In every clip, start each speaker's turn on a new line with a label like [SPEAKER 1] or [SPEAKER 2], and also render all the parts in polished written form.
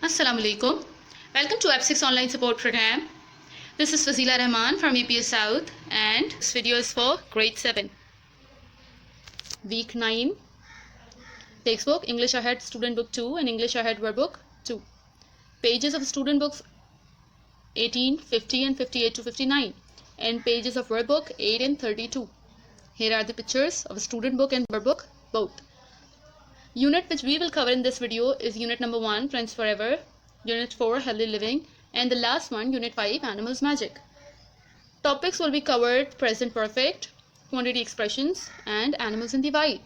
[SPEAKER 1] Assalamu alaikum. Welcome to App6 online support program. This is Fazila Rahman from APS South and this video is for grade 7. Week 9. Textbook English Ahead Student Book 2 and English Ahead Workbook 2. Pages of student books 18, 50 and 58 to 59 and pages of workbook 8 and 32. Here are the pictures of student book and workbook both. Unit which we will cover in this video is unit number 1, Friends Forever, unit 4, Healthy Living, and the last one, unit 5, Animals Magic. Topics will be covered: present perfect, quantity expressions, and animals in the wild.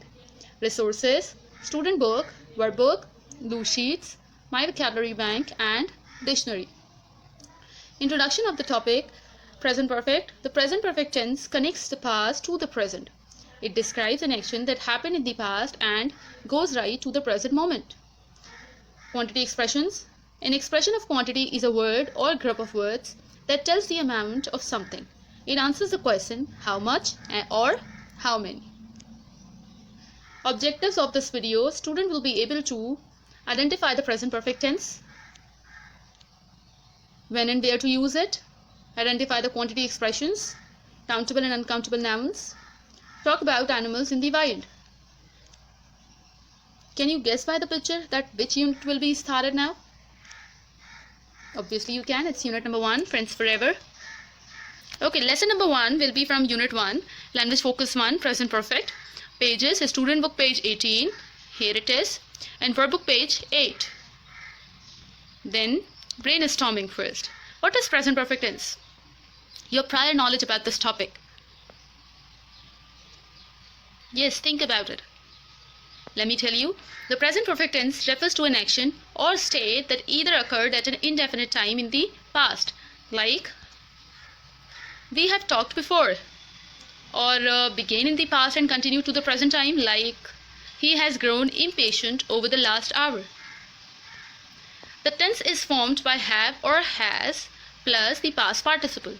[SPEAKER 1] Resources: student book, workbook, loose sheets, my vocabulary bank, and dictionary. Introduction of the topic: present perfect. The present perfect tense connects the past to the present. It describes an action that happened in the past and goes right to the present moment. Quantity expressions. An expression of quantity is a word or group of words that tells the amount of something. It answers the question how much or how many. Objectives of this video: student will be able to identify the present perfect tense, when and where to use it, identify the quantity expressions, countable and uncountable nouns, talk about animals in the wild. Can you guess by the picture that which unit will be started now? Obviously you can. It's unit number 1, Friends Forever. Okay, lesson number 1 will be from unit 1, Language Focus 1, Present Perfect. Pages, student book page 18, here it is, and workbook page 8. Then brainstorming first. What is present perfect tense? Your prior knowledge about this topic. Yes, think about it. Let me tell you, the present perfect tense refers to an action or state that either occurred at an indefinite time in the past, like we have talked before, or began in the past and continue to the present time, like he has grown impatient over the last hour. The tense is formed by have or has plus the past participle.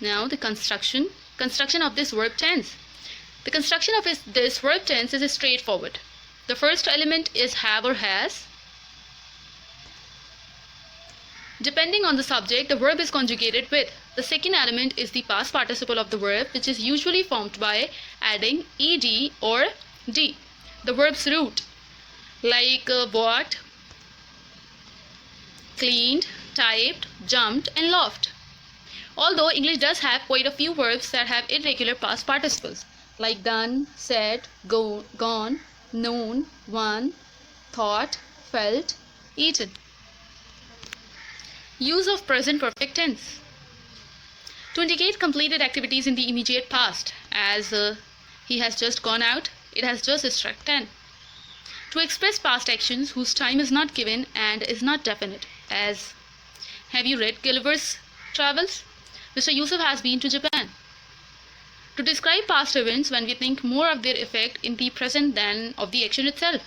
[SPEAKER 1] Now the construction of this verb tense. The construction of this verb tense is straightforward. The first element is have or has. Depending on the subject, the verb is conjugated with. The second element is the past participle of the verb, which is usually formed by adding ed or d, the verb's root, like walked, cleaned, typed, jumped, and laughed. Although English does have quite a few verbs that have irregular past participles, like done, said, gone, known, won, thought, felt, eaten. Use of present perfect tense. To indicate completed activities in the immediate past, as he has just gone out, it has just struck 10. To express past actions whose time is not given and is not definite, as have you read Gulliver's Travels? Mr. Yusuf has been to Japan. To describe past events when we think more of their effect in the present than of the action itself,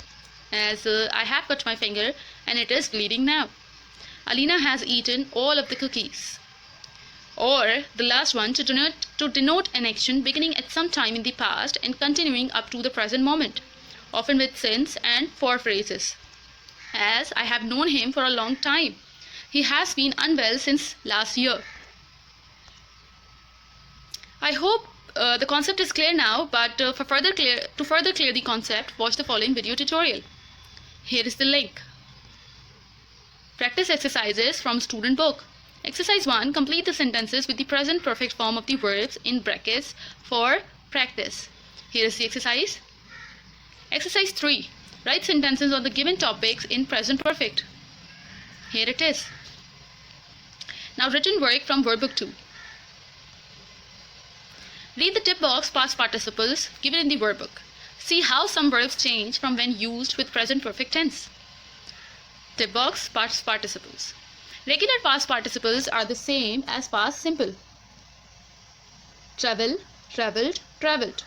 [SPEAKER 1] as I have cut my finger and it is bleeding now. Alina has eaten all of the cookies. Or the last one, to denote an action beginning at some time in the past and continuing up to the present moment, often with since and for phrases, as I have known him for a long time. He has been unwell since last year. I hope the concept is clear now, but to further clear the concept, watch the following video tutorial. Here is the link. Practice exercises from student book. Exercise 1. Complete the sentences with the present perfect form of the verbs in brackets for practice. Here is the exercise. Exercise 3. Write sentences on the given topics in present perfect. Here it is. Now written work from workbook 2. Read the tip box past participles given in the workbook. See how some verbs change from when used with present perfect tense. Tip box past participles. Regular past participles are the same as past simple. Travel, travelled, travelled.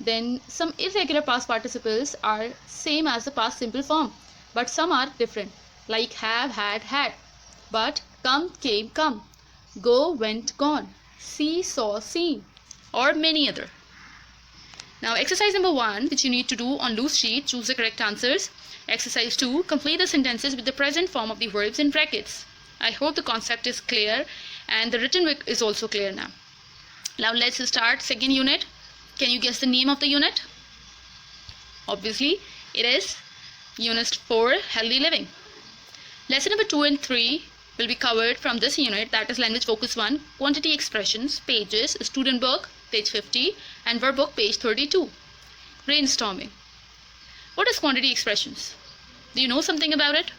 [SPEAKER 1] Then some irregular past participles are same as the past simple form, but some are different, like have, had, had. But come, came, come. Go, went, gone. See, saw, seen, or many other. Now exercise number 1, which you need to do on loose sheet, choose the correct answers. Exercise 2. Complete the sentences with the present form of the verbs in brackets. I hope the concept is clear and the written work is also clear now. Now let's start second unit. Can you guess the name of the unit? Obviously, it is Unit 4, Healthy Living. Lesson number 2 and 3 will be covered from this unit, that is Language Focus 1, Quantity Expressions, pages, Student Book, page 50 and Verb Book, page 32. Brainstorming. What is quantity expressions? Do you know something about it?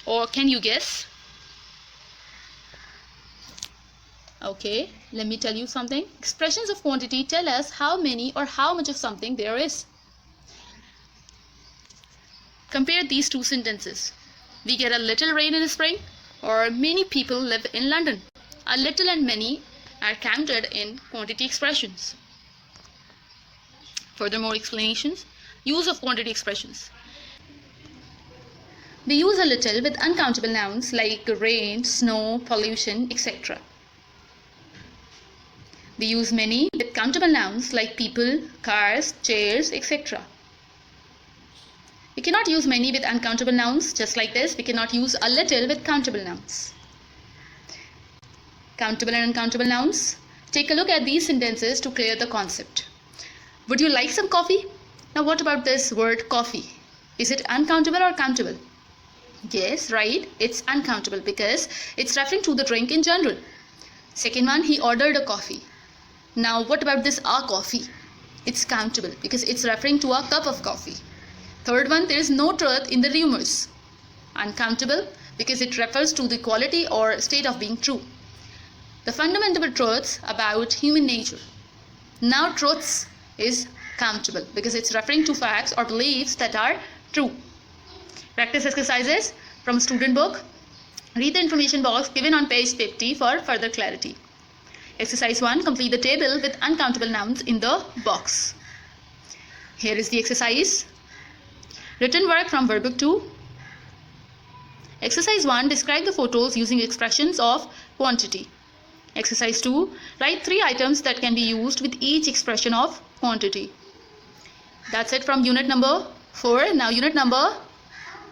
[SPEAKER 1] Or can you guess? Okay, let me tell you something. Expressions of quantity tell us how many or how much of something there is. Compare these two sentences. We get a little rain in the spring, or many people live in London. A little and many are counted in quantity expressions. Furthermore explanations. Use of quantity expressions. We use a little with uncountable nouns like rain, snow, pollution, etc. We use many with countable nouns like people, cars, chairs, etc. We cannot use many with uncountable nouns. Just like this, we cannot use a little with countable nouns. Countable and uncountable nouns. Take a look at these sentences to clear the concept. Would you like some coffee? Now what about this word coffee? Is it uncountable or countable? Yes, right, it's uncountable because it's referring to the drink in general. Second one, he ordered a coffee. Now what about this a coffee? It's countable because it's referring to a cup of coffee. Third one, there is no truth in the rumors. Uncountable because it refers to the quality or state of being true. The fundamental truths about human nature. Now truths is countable because it's referring to facts or beliefs that are true. Practice exercises from Student Book. Read the information box given on page 50 for further clarity. Exercise 1. Complete the table with uncountable nouns in the box. Here is the exercise. Written work from Verb Book 2. Exercise 1. Describe the photos using expressions of quantity. Exercise 2. Write 3 items that can be used with each expression of quantity. That's it from unit number 4. Now unit number,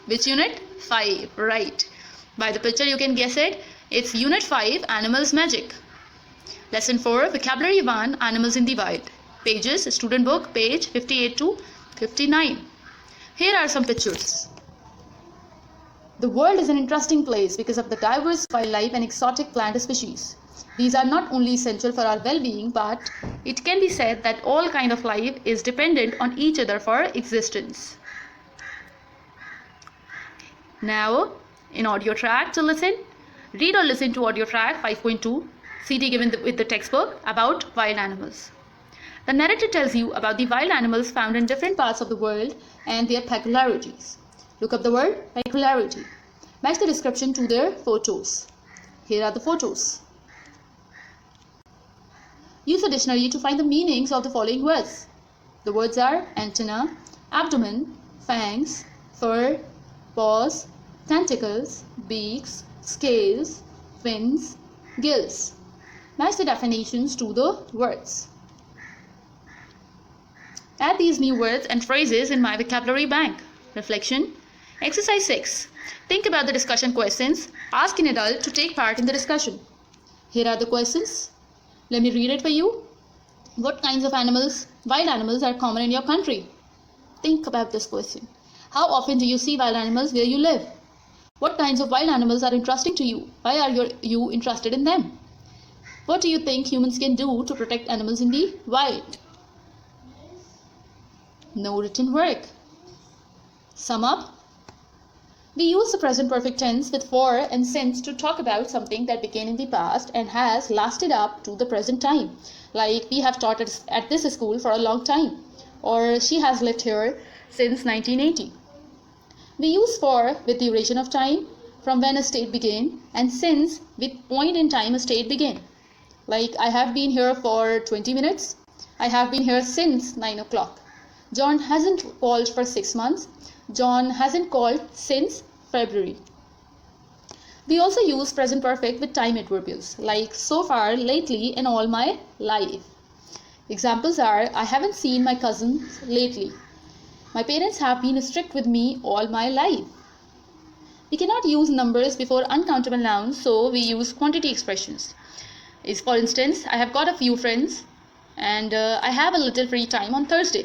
[SPEAKER 1] which unit? 5. Right. By the picture you can guess it. It's unit 5, Animals Magic. Lesson 4, Vocabulary 1, Animals in the Wild. Pages, Student Book, page 58 to 59. Here are some pictures. The world is an interesting place because of the diverse wildlife and exotic plant species. These are not only essential for our well-being, but it can be said that all kind of life is dependent on each other for existence. Now, in audio track to listen, read or listen to audio track 5.2, CD given with the textbook about wild animals. The narrator tells you about the wild animals found in different parts of the world and their peculiarities. Look up the word peculiarity. Match the description to their photos. Here are the photos. Use a dictionary to find the meanings of the following words. The words are antenna, abdomen, fangs, fur, paws, tentacles, beaks, scales, fins, gills. Match the definitions to the words. Add these new words and phrases in my vocabulary bank. Reflection. Exercise 6. Think about the discussion questions. Ask an adult to take part in the discussion. Here are the questions. Let me read it for you. What kinds of animals, wild animals, are common in your country? Think about this question. How often do you see wild animals where you live? What kinds of wild animals are interesting to you? Why are you interested in them? What do you think humans can do to protect animals in the wild? No written work. Sum up. We use the present perfect tense with for and since to talk about something that began in the past and has lasted up to the present time. Like we have taught at this school for a long time, or she has lived here since 1980. We use for with duration of time, from when a state began, and since with point in time a state began. Like I have been here for 20 minutes. I have been here since 9 o'clock. John hasn't called for 6 months. John hasn't called since February. We also use present perfect with time adverbials like so far, lately, and all my life. Examples are I haven't seen my cousins lately. My parents have been strict with me all my life. We cannot use numbers before uncountable nouns, so we use quantity expressions. For instance, I have got a few friends and I have a little free time on Thursday.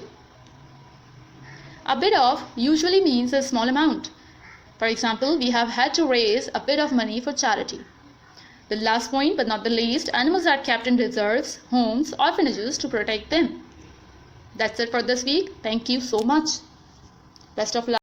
[SPEAKER 1] A bit of usually means a small amount. For example, we have had to raise a bit of money for charity. The last point, but not the least, animals are kept in reserves, homes, orphanages to protect them. That's it for this week. Thank you so much. Best of luck.